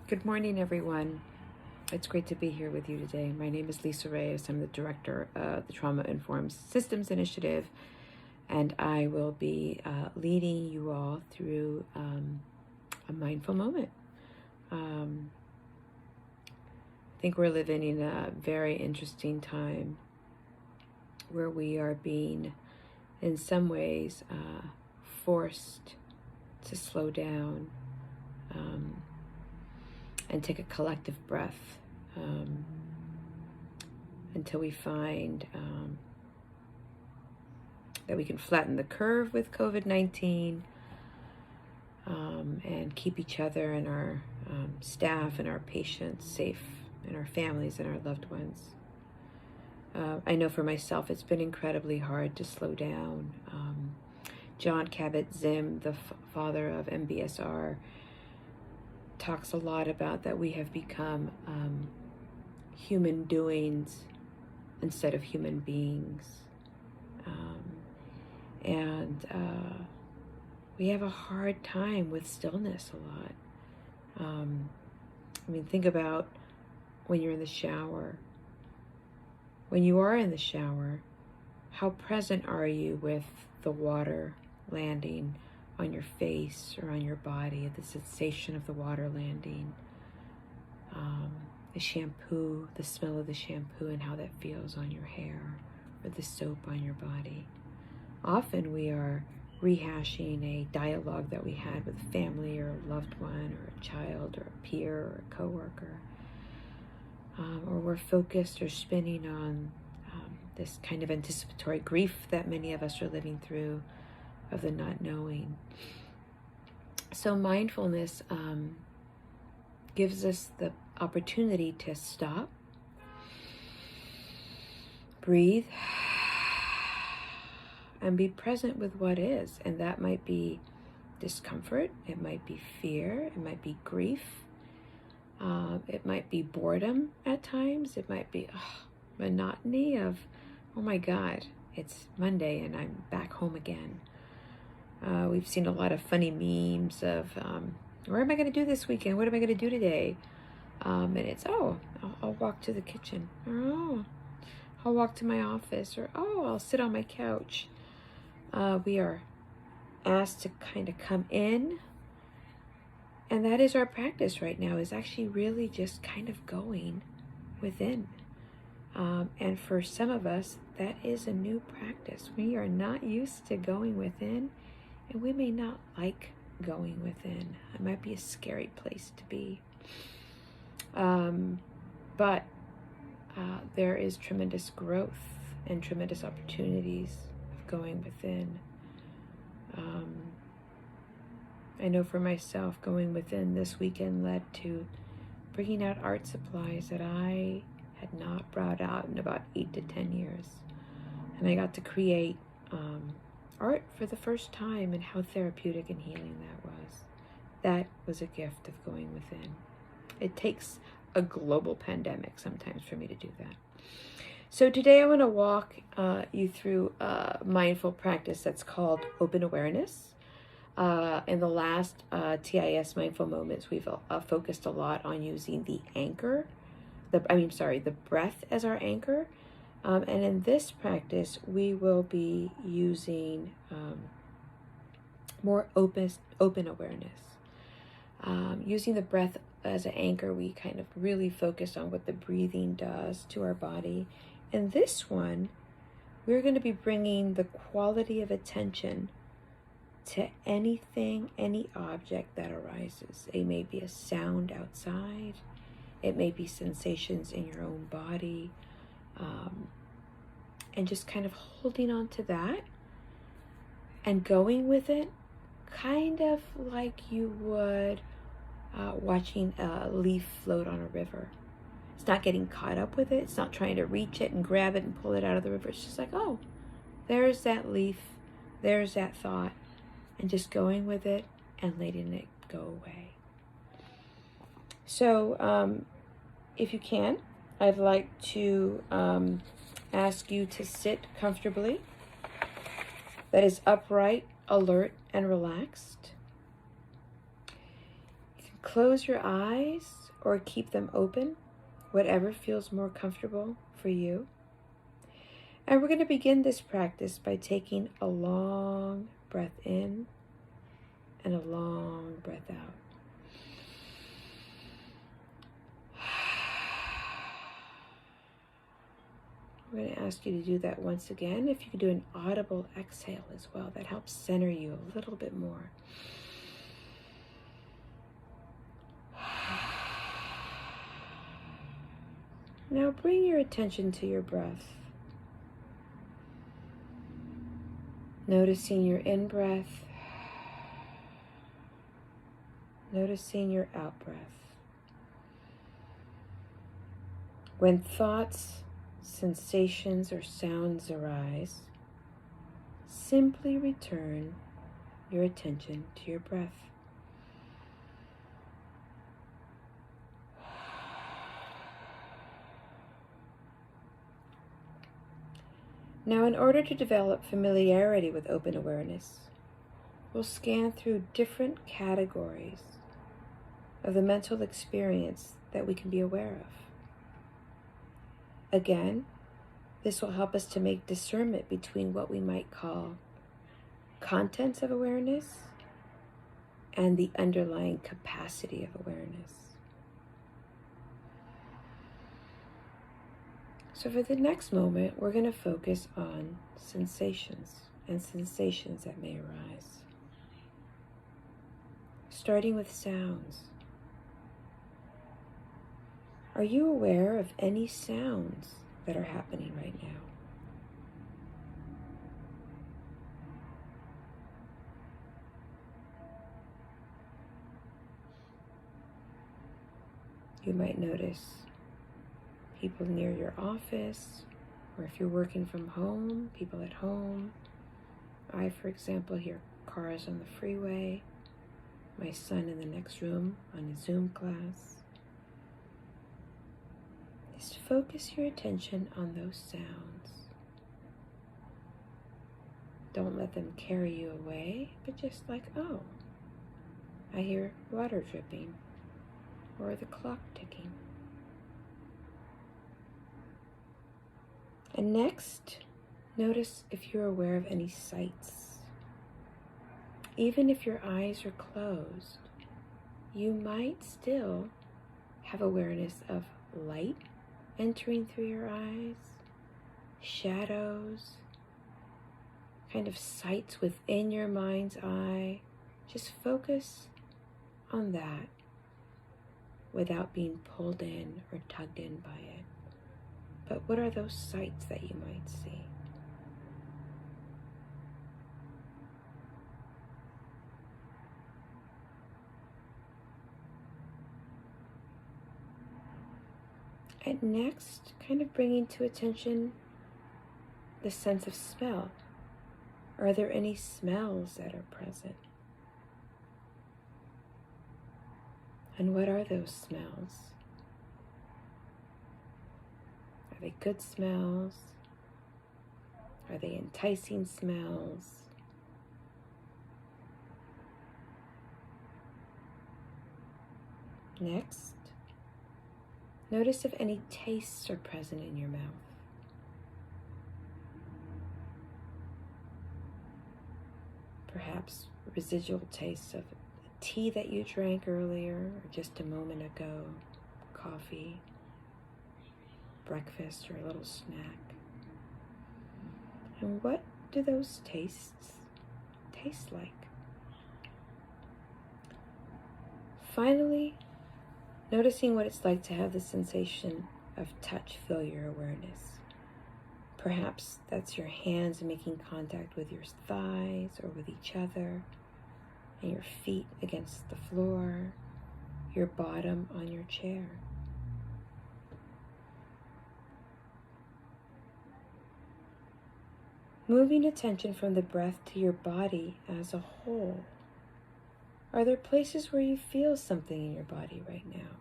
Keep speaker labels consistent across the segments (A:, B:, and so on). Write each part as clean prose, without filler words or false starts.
A: Good morning, everyone. It's great to be here with you today. My name is Lisa Reyes. I'm the director of the Trauma Informed Systems Initiative, and I will be leading you all through a mindful moment. I think we're living in a very interesting time where we are being, in some ways, forced to slow down and take a collective breath until we find that we can flatten the curve with COVID-19 and keep each other and our staff and our patients safe, and our families and our loved ones. I know for myself it's been incredibly hard to slow down. John Kabat-Zinn, the father of MBSR, talks a lot about that we have become human doings instead of human beings. And we have a hard time with stillness a lot. Think about when you're in the shower. When you are in the shower, how present are you with the water landing on your face or on your body, the sensation of the water landing, the shampoo, the smell of the shampoo and how that feels on your hair, or the soap on your body. Often we are rehashing a dialogue that we had with a family or a loved one or a child or a peer or a coworker. Or we're focused or spinning on this kind of anticipatory grief that many of us are living through, of the not knowing. So mindfulness gives us the opportunity to stop, breathe, and be present with what is. And that might be discomfort, it might be fear, it might be grief, it might be boredom at times, it might be monotony of, oh my God, it's Monday and I'm back home again. We've seen a lot of funny memes of, where am I going to do this weekend? What am I going to do today? And it's, I'll walk to the kitchen. Or, I'll walk to my office. Or, I'll sit on my couch. We are asked to kind of come in. And that is our practice right now, is actually really just kind of going within. And for some of us, that is a new practice. We are not used to going within. And we may not like going within. It might be a scary place to be. But there is tremendous growth and tremendous opportunities of going within. I know for myself, going within this weekend led to bringing out art supplies that I had not brought out in about 8 to 10 years. And I got to create art for the first time, and how therapeutic and healing that was. That was a gift of going within. It takes a global pandemic sometimes for me to do that. So today I want to walk you through a mindful practice that's called open awareness. In the last TIS Mindful Moments, we've focused a lot on using the anchor, the breath as our anchor. And in this practice, we will be using more open awareness. Using the breath as an anchor, we kind of really focus on what the breathing does to our body. In this one, we're going to be bringing the quality of attention to anything, any object that arises. It may be a sound outside. It may be sensations in your own body. And just kind of holding on to that and going with it, kind of like you would watching a leaf float on a river. It's not getting caught up with it. It's not trying to reach it and grab it and pull it out of the river. It's just like, there's that leaf, there's that thought, and just going with it and letting it go away. So if you can, I'd like to ask you to sit comfortably. That is upright, alert, and relaxed. You can close your eyes or keep them open, whatever feels more comfortable for you. And we're going to begin this practice by taking a long breath in and a long breath out. We're going to ask you to do that once again. If you could do an audible exhale as well, that helps center you a little bit more. Now bring your attention to your breath. Noticing your in-breath, noticing your out-breath. When thoughts, sensations, or sounds arise, simply return your attention to your breath. Now, in order to develop familiarity with open awareness, we'll scan through different categories of the mental experience that we can be aware of. Again, this will help us to make discernment between what we might call contents of awareness and the underlying capacity of awareness. So for the next moment, we're going to focus on sensations and sensations that may arise. Starting with sounds. Are you aware of any sounds that are happening right now? You might notice people near your office, or if you're working from home, people at home. I, for example, hear cars on the freeway, my son in the next room on a Zoom class. Just focus your attention on those sounds. Don't let them carry you away, but just like, oh, I hear water dripping, or the clock ticking. And next, notice if you're aware of any sights. Even if your eyes are closed, you might still have awareness of light entering through your eyes, shadows, kind of sights within your mind's eye. Just focus on that without being pulled in or tugged in by it. But what are those sights that you might see? And next, kind of bringing to attention the sense of smell. Are there any smells that are present? And what are those smells? Are they good smells? Are they enticing smells? Next, notice if any tastes are present in your mouth. Perhaps residual tastes of the tea that you drank earlier or just a moment ago, coffee, breakfast, or a little snack. And what do those tastes taste like? Finally, noticing what it's like to have the sensation of touch fill your awareness. Perhaps that's your hands making contact with your thighs or with each other, and your feet against the floor, your bottom on your chair. Moving attention from the breath to your body as a whole. Are there places where you feel something in your body right now?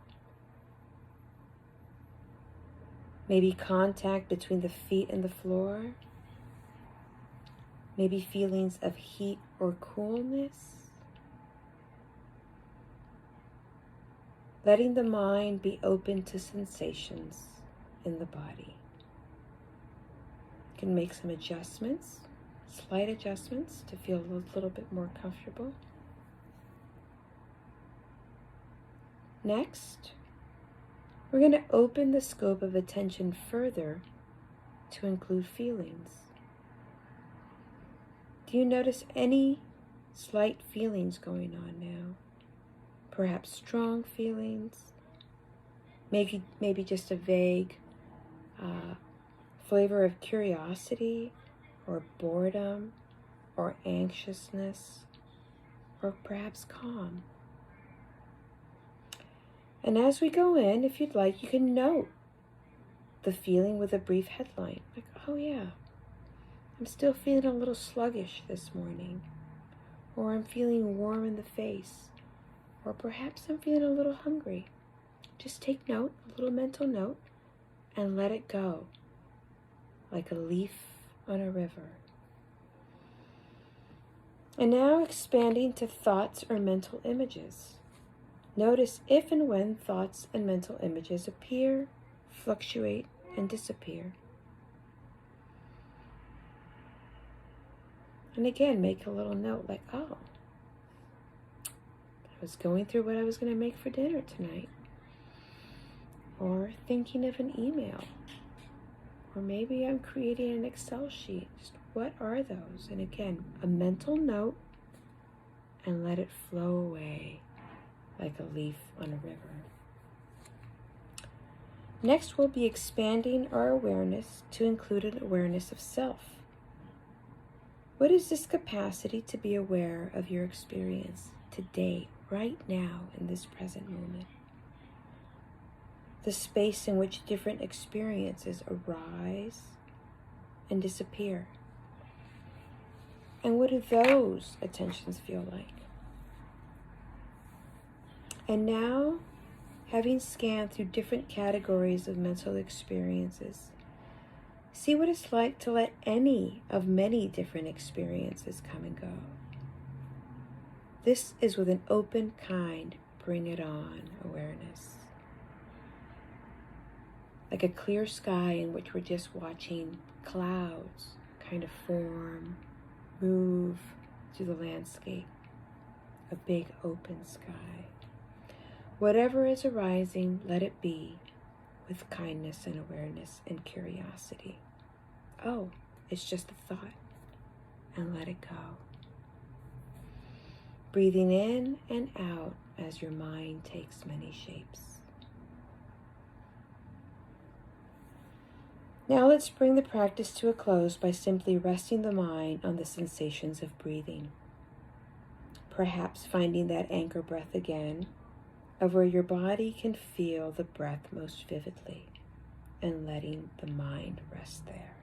A: Maybe contact between the feet and the floor. Maybe feelings of heat or coolness. letting the mind be open to sensations in the body. You can make some adjustments, slight adjustments, to feel a little bit more comfortable. Next, we're going to open the scope of attention further to include feelings. Do you notice any slight feelings going on now? Perhaps strong feelings, maybe just a vague flavor of curiosity or boredom or anxiousness or perhaps calm. And as we go in, if you'd like, you can note the feeling with a brief headline, like, oh yeah, I'm still feeling a little sluggish this morning, or I'm feeling warm in the face, or perhaps I'm feeling a little hungry. Just take note, a little mental note, and let it go, like a leaf on a river. And now expanding to thoughts or mental images. Notice if and when thoughts and mental images appear, fluctuate, and disappear. And again, make a little note like, oh, I was going through what I was going to make for dinner tonight. Or thinking of an email. Or maybe I'm creating an Excel sheet. Just what are those? And again, a mental note, and let it flow away like a leaf on a river. Next, we'll be expanding our awareness to include an awareness of self. What is this capacity to be aware of your experience today, right now, in this present moment? The space in which different experiences arise and disappear. And what do those attentions feel like? And now, having scanned through different categories of mental experiences, see what it's like to let any of many different experiences come and go. This is with an open, kind, bring it on awareness. Like a clear sky in which we're just watching clouds kind of form, move through the landscape. A big open sky. Whatever is arising, let it be with kindness and awareness and curiosity. Oh, it's just a thought, and let it go. Breathing in and out as your mind takes many shapes. Now let's bring the practice to a close by simply resting the mind on the sensations of breathing. Perhaps finding that anchor breath again, of where your body can feel the breath most vividly, and letting the mind rest there.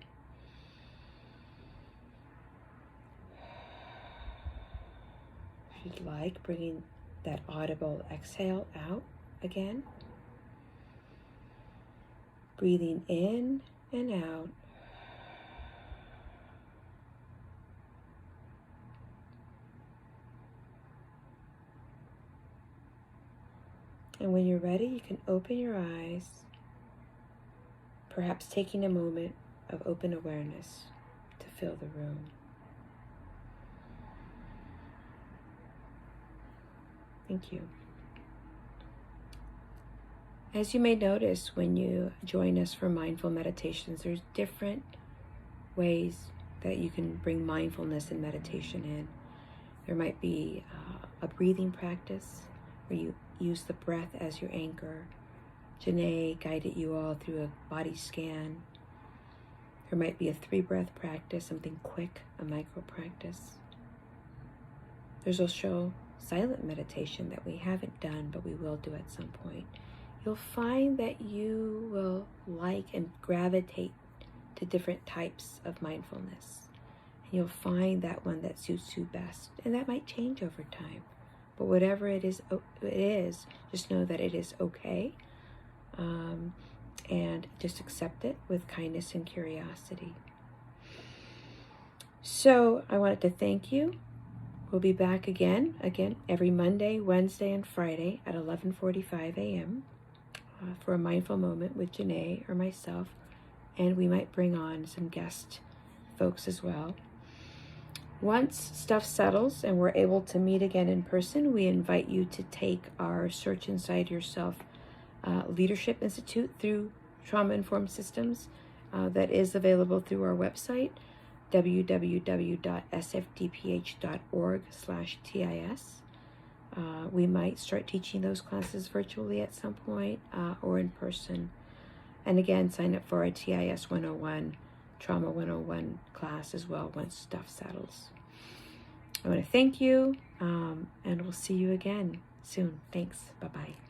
A: If you'd like, bringing that audible exhale out again. Breathing in and out. And when you're ready, you can open your eyes, perhaps taking a moment of open awareness to fill the room. Thank you. As you may notice when you join us for mindful meditations, there's different ways that you can bring mindfulness and meditation in. There might be a breathing practice where you use the breath as your anchor. Janae guided you all through a body scan. There might be a 3-breath practice, something quick, a micro practice. There's also silent meditation that we haven't done, but we will do at some point. You'll find that you will like and gravitate to different types of mindfulness. And you'll find that one that suits you best. And that might change over time. But whatever it is, just know that it is okay. And just accept it with kindness and curiosity. So I wanted to thank you We'll be back again every Monday, Wednesday, and Friday at 11:45 a.m. For a mindful moment with Janae or myself, and we might bring on some guest folks as well. Once stuff settles and we're able to meet again in person, we invite you to take our Search Inside Yourself Leadership Institute through Trauma Informed Systems that is available through our website, www.sfdph.org/TIS. We might start teaching those classes virtually at some point or in person. And again, sign up for our TIS 101, Trauma 101 class as well once stuff settles. I want to thank you, and we'll see you again soon. Thanks. Bye-bye.